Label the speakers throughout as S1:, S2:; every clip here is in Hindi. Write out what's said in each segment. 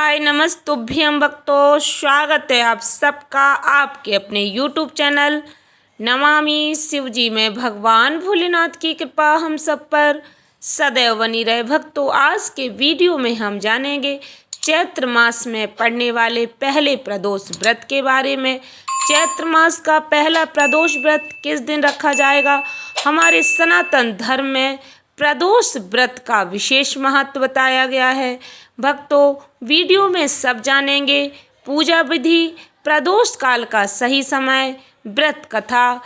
S1: हाय नमस्तुभ्यं भक्तों, स्वागत है आप सबका आपके अपने YouTube चैनल नमामि शिवजी में। भगवान भोलेनाथ की कृपा हम सब पर सदैव बनी रहे। भक्तों, आज के वीडियो में हम जानेंगे चैत्र मास में पड़ने वाले पहले प्रदोष व्रत के बारे में। चैत्र मास का पहला प्रदोष व्रत किस दिन रखा जाएगा? हमारे सनातन धर्म में प्रदोष व्रत का विशेष महत्व बताया गया है। भक्तों, वीडियो में सब जानेंगे पूजा विधि, प्रदोष काल का सही समय, व्रत कथा।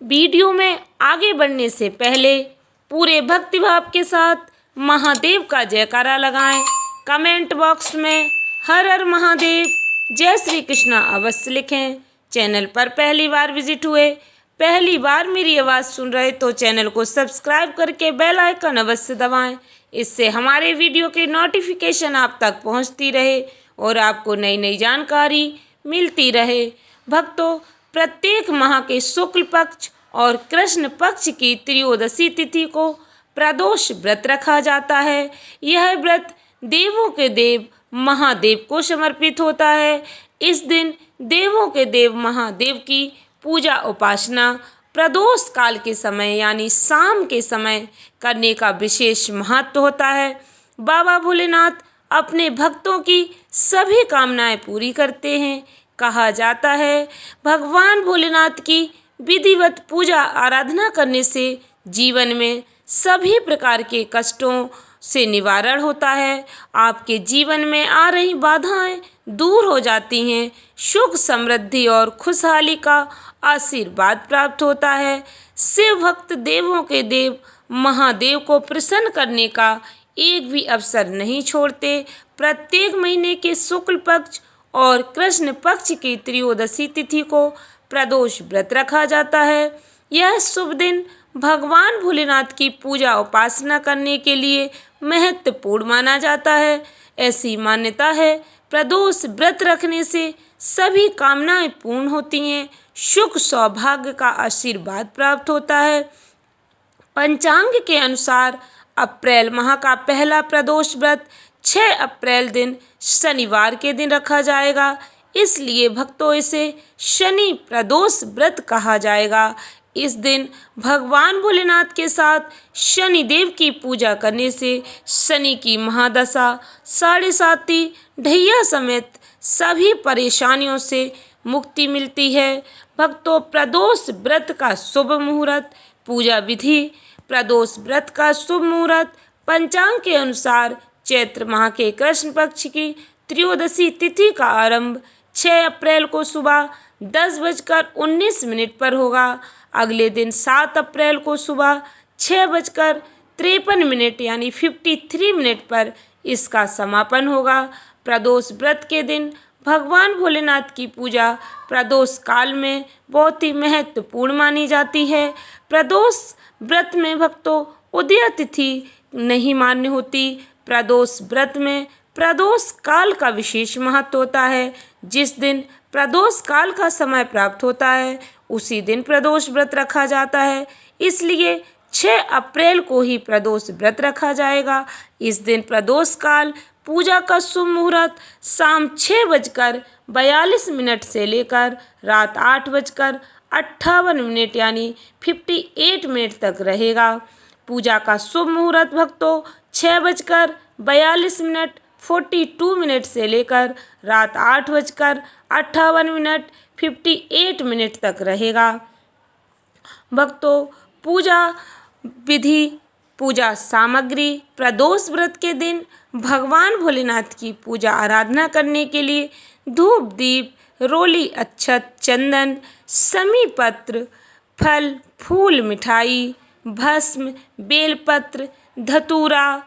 S1: वीडियो में आगे बढ़ने से पहले पूरे भक्तिभाव के साथ महादेव का जयकारा लगाएं। कमेंट बॉक्स में हर हर महादेव, जय श्री कृष्णा अवश्य लिखें। चैनल पर पहली बार विजिट हुए, पहली बार मेरी आवाज़ सुन रहे तो चैनल को सब्सक्राइब करके बेल आइकन अवश्य दबाएं। इससे हमारे वीडियो की नोटिफिकेशन आप तक पहुंचती रहे और आपको नई नई जानकारी मिलती रहे। भक्तों, प्रत्येक माह के शुक्ल पक्ष और कृष्ण पक्ष की त्रयोदशी तिथि को प्रदोष व्रत रखा जाता है। यह व्रत देवों के देव महादेव को समर्पित होता है। इस दिन देवों के देव महादेव की पूजा उपासना प्रदोष काल के समय यानी शाम के समय करने का विशेष महत्व होता है। बाबा भोलेनाथ अपने भक्तों की सभी कामनाएं पूरी करते हैं। कहा जाता है भगवान भोलेनाथ की विधिवत पूजा आराधना करने से जीवन में सभी प्रकार के कष्टों से निवारण होता है। आपके जीवन में आ रही बाधाएं दूर हो जाती हैं। सुख समृद्धि और खुशहाली का आशीर्वाद प्राप्त होता है। शिव भक्त देवों के देव महादेव को प्रसन्न करने का एक भी अवसर नहीं छोड़ते। प्रत्येक महीने के शुक्ल पक्ष और कृष्ण पक्ष की त्रयोदशी तिथि को प्रदोष व्रत रखा जाता है। यह शुभ दिन भगवान भोलेनाथ की पूजा उपासना करने के लिए महत्वपूर्ण माना जाता है। ऐसी मान्यता है प्रदोष व्रत रखने से सभी कामनाएं पूर्ण होती हैं, सुख सौभाग्य का आशीर्वाद प्राप्त होता है। पंचांग के अनुसार अप्रैल माह का पहला प्रदोष व्रत 6 अप्रैल दिन शनिवार के दिन रखा जाएगा। इसलिए भक्तों इसे शनि प्रदोष व्रत कहा जाएगा। इस दिन भगवान भोलेनाथ के साथ शनिदेव की पूजा करने से शनि की महादशा, साढ़े साती, ढैया समेत सभी परेशानियों से मुक्ति मिलती है। भक्तों, प्रदोष व्रत का शुभ मुहूर्त, पूजा विधि। प्रदोष व्रत का शुभ मुहूर्त पंचांग के अनुसार चैत्र माह के कृष्ण पक्ष की त्रयोदशी तिथि का आरंभ 6 अप्रैल को सुबह 10:19 पर होगा। अगले दिन 7 अप्रैल को सुबह 6:53 यानी 53 पर इसका समापन होगा। प्रदोष व्रत के दिन भगवान भोलेनाथ की पूजा प्रदोष काल में बहुत ही महत्वपूर्ण मानी जाती है। प्रदोष व्रत में भक्तों उदया तिथि नहीं मान्य होती। प्रदोष व्रत में प्रदोष काल का विशेष महत्व होता है। जिस दिन प्रदोष काल का समय प्राप्त होता है उसी दिन प्रदोष व्रत रखा जाता है। इसलिए 6 अप्रैल को ही प्रदोष व्रत रखा जाएगा। इस दिन प्रदोष काल पूजा का शुभ मुहूर्त शाम 6:42 से लेकर रात 8:58 यानी 58 तक रहेगा। पूजा का शुभ मुहूर्त भक्तों 6:42 42 से लेकर रात 8:58 58 तक रहेगा। भक्तों, पूजा विधि, पूजा सामग्री। प्रदोष व्रत के दिन भगवान भोलेनाथ की पूजा आराधना करने के लिए धूप, दीप, रोली, अक्षत, चंदन, समी पत्र, फल, फूल, मिठाई, भस्म, बेलपत्र, धतूरा,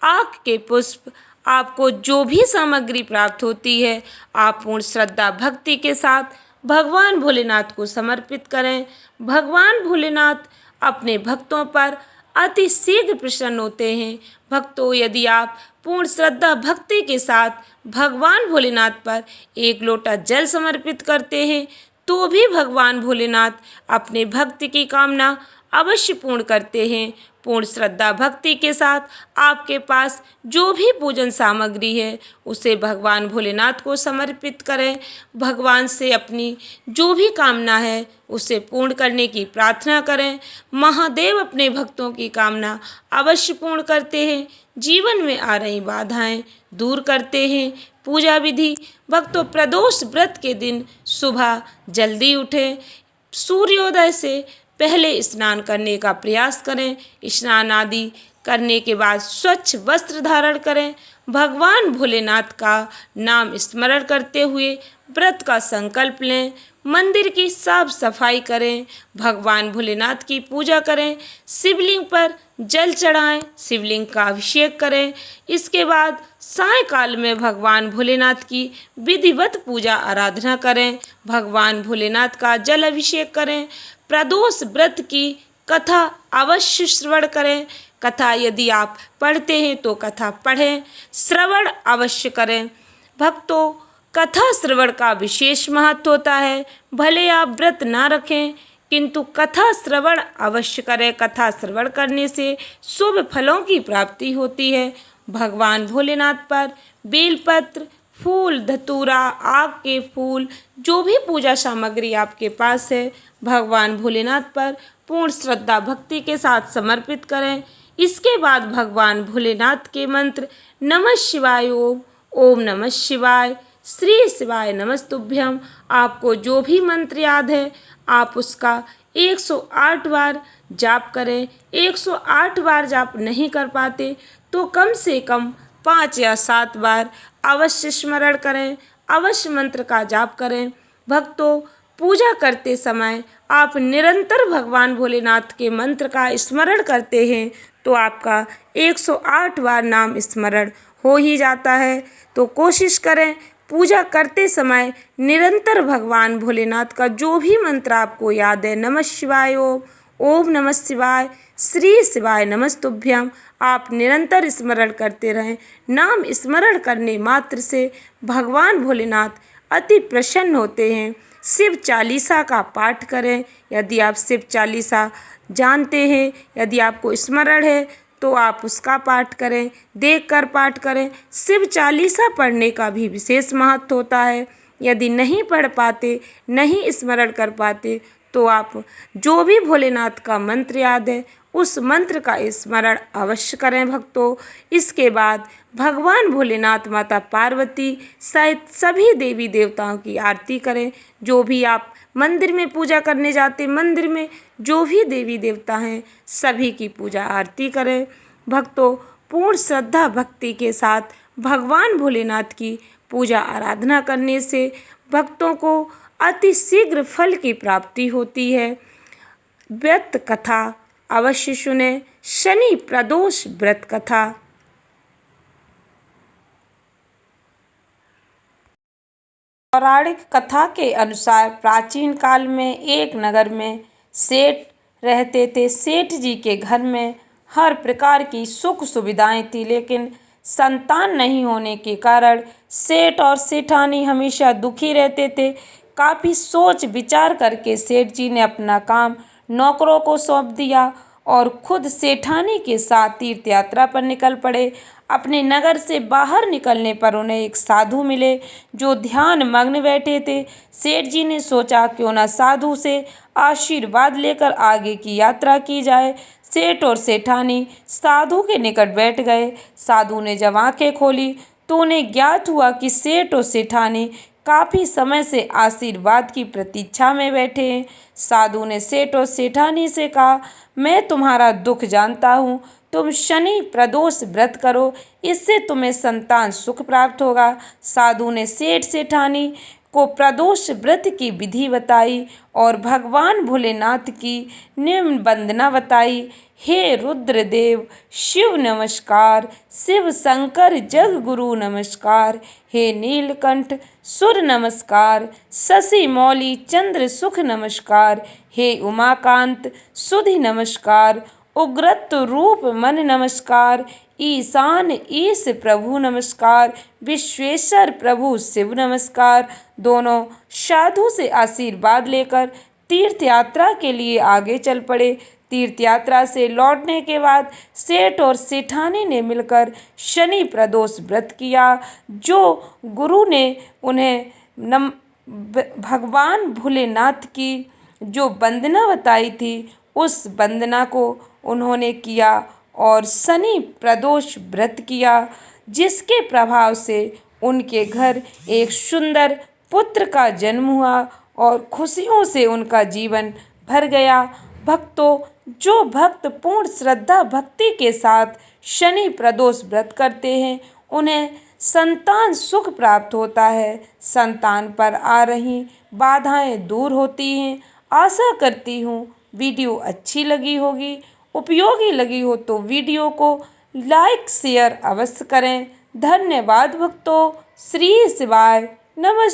S1: आक के पुष्प, आपको जो भी सामग्री प्राप्त होती है आप पूर्ण श्रद्धा भक्ति के साथ भगवान भोलेनाथ को समर्पित करें। भगवान भोलेनाथ अपने भक्तों पर अति शीघ्र प्रसन्न होते हैं। भक्तों, यदि आप पूर्ण श्रद्धा भक्ति के साथ भगवान भोलेनाथ पर एक लोटा जल समर्पित करते हैं तो भी भगवान भोलेनाथ अपने भक्त की कामना अवश्य पूर्ण करते हैं। पूर्ण श्रद्धा भक्ति के साथ आपके पास जो भी पूजन सामग्री है उसे भगवान भोलेनाथ को समर्पित करें। भगवान से अपनी जो भी कामना है उसे पूर्ण करने की प्रार्थना करें। महादेव अपने भक्तों की कामना अवश्य पूर्ण करते हैं, जीवन में आ रही बाधाएं दूर करते हैं। पूजा विधि भक्तों, प्रदोष व्रत के दिन सुबह जल्दी उठें, सूर्योदय से पहले स्नान करने का प्रयास करें। स्नान आदि करने के बाद स्वच्छ वस्त्र धारण करें। भगवान भोलेनाथ का नाम स्मरण करते हुए व्रत का संकल्प लें। मंदिर की साफ सफाई करें, भगवान भोलेनाथ की पूजा करें, शिवलिंग पर जल चढ़ाएं, शिवलिंग का अभिषेक करें। इसके बाद सायंकाल में भगवान भोलेनाथ की विधिवत पूजा आराधना करें, भगवान भोलेनाथ का जल अभिषेक करें। प्रदोष व्रत की कथा अवश्य श्रवण करें। कथा यदि आप पढ़ते हैं तो कथा पढ़ें, श्रवण अवश्य करें। भक्तों, कथा श्रवण का विशेष महत्व होता है। भले आप व्रत ना रखें किंतु कथा श्रवण अवश्य करें। कथा श्रवण करने से शुभ फलों की प्राप्ति होती है। भगवान भोलेनाथ पर बेलपत्र, फूल, धतूरा, आग के फूल, जो भी पूजा सामग्री आपके पास है भगवान भोलेनाथ पर पूर्ण श्रद्धा भक्ति के साथ समर्पित करें। इसके बाद भगवान भोलेनाथ के मंत्र नमः शिवाय ओम, ओम नमः शिवाय, श्री शिवाय नमस्तुभ्यम, आपको जो भी मंत्र याद है आप उसका 108 बार जाप करें। 108 बार जाप नहीं कर पाते तो कम से कम 5 या 7 बार अवश्य स्मरण करें, अवश्य मंत्र का जाप करें। भक्तों, पूजा करते समय आप निरंतर भगवान भोलेनाथ के मंत्र का स्मरण करते हैं तो आपका 108 बार नाम स्मरण हो ही जाता है। तो कोशिश करें पूजा करते समय निरंतर भगवान भोलेनाथ का जो भी मंत्र आपको याद है, नमः शिवाय ओम, ओम नमः शिवाय, श्री शिवाय नमस्तुभ्यम, आप निरंतर स्मरण करते रहें। नाम स्मरण करने मात्र से भगवान भोलेनाथ अति प्रसन्न होते हैं। शिव चालीसा का पाठ करें। यदि आप शिव चालीसा जानते हैं, यदि आपको स्मरण है तो आप उसका पाठ करें, देखकर पाठ करें। शिव चालीसा पढ़ने का भी विशेष महत्व होता है। यदि नहीं पढ़ पाते, नहीं स्मरण कर पाते तो आप जो भी भोलेनाथ का मंत्र याद है उस मंत्र का स्मरण अवश्य करें। भक्तों, इसके बाद भगवान भोलेनाथ, माता पार्वती सहित सभी देवी देवताओं की आरती करें। जो भी आप मंदिर में पूजा करने जाते, मंदिर में जो भी देवी देवता हैं सभी की पूजा आरती करें। भक्तों, पूर्ण श्रद्धा भक्ति के साथ भगवान भोलेनाथ की पूजा आराधना करने से भक्तों को अति शीघ्र फल की प्राप्ति होती है। व्रत कथा अवश्य सुने, शनि प्रदोष व्रत कथा। पौराणिक कथा के अनुसार प्राचीन काल में एक नगर में सेठ रहते थे। सेठ जी के घर में हर प्रकार की सुख सुविधाएं थी, लेकिन संतान नहीं होने के कारण सेठ और सेठानी हमेशा दुखी रहते थे। काफ़ी सोच विचार करके सेठ जी ने अपना काम नौकरों को सौंप दिया और खुद सेठानी के साथ तीर्थ यात्रा पर निकल पड़े। अपने नगर से बाहर निकलने पर उन्हें एक साधु मिले जो ध्यान मग्न बैठे थे। सेठ जी ने सोचा क्यों न साधु से आशीर्वाद लेकर आगे की यात्रा की जाए। सेठ और सेठानी साधु के निकट बैठ गए। साधु ने जब आंखें खोली तो उन्हें ज्ञात हुआ कि सेठ और सेठानी काफ़ी समय से आशीर्वाद की प्रतीक्षा में बैठे हैं। साधु ने सेठ और सेठानी से कहा, मैं तुम्हारा दुख जानता हूँ, तुम शनि प्रदोष व्रत करो, इससे तुम्हें संतान सुख प्राप्त होगा। साधु ने सेठ सेठानी को प्रदोष व्रत की विधि बताई और भगवान भोलेनाथ की निम्न वंदना बताई। हे रुद्रदेव शिव नमस्कार, शिव शंकर जग गुरु नमस्कार, हे नीलकंठ सुर नमस्कार, शशि मौली चंद्र सुख नमस्कार, हे उमाकांत सुधि नमस्कार, उग्रत रूप मन नमस्कार, ईशान ईश प्रभु नमस्कार, विश्वेश्वर प्रभु शिव नमस्कार। दोनों साधु से आशीर्वाद लेकर तीर्थ यात्रा के लिए आगे चल पड़े। तीर्थ यात्रा से लौटने के बाद सेठ और सेठानी ने मिलकर शनि प्रदोष व्रत किया। जो गुरु ने उन्हें भगवान भोलेनाथ की जो वंदना बताई थी, उस वंदना को उन्होंने किया और शनि प्रदोष व्रत किया, जिसके प्रभाव से उनके घर एक सुंदर पुत्र का जन्म हुआ और खुशियों से उनका जीवन भर गया। भक्तों, जो भक्त पूर्ण श्रद्धा भक्ति के साथ शनि प्रदोष व्रत करते हैं, उन्हें संतान सुख प्राप्त होता है, संतान पर आ रही बाधाएं दूर होती हैं। आशा करती हूँ वीडियो अच्छी लगी होगी, उपयोगी लगी हो तो वीडियो को लाइक शेयर अवश्य करें। धन्यवाद भक्तों। श्री शिवाय। नमस्ते।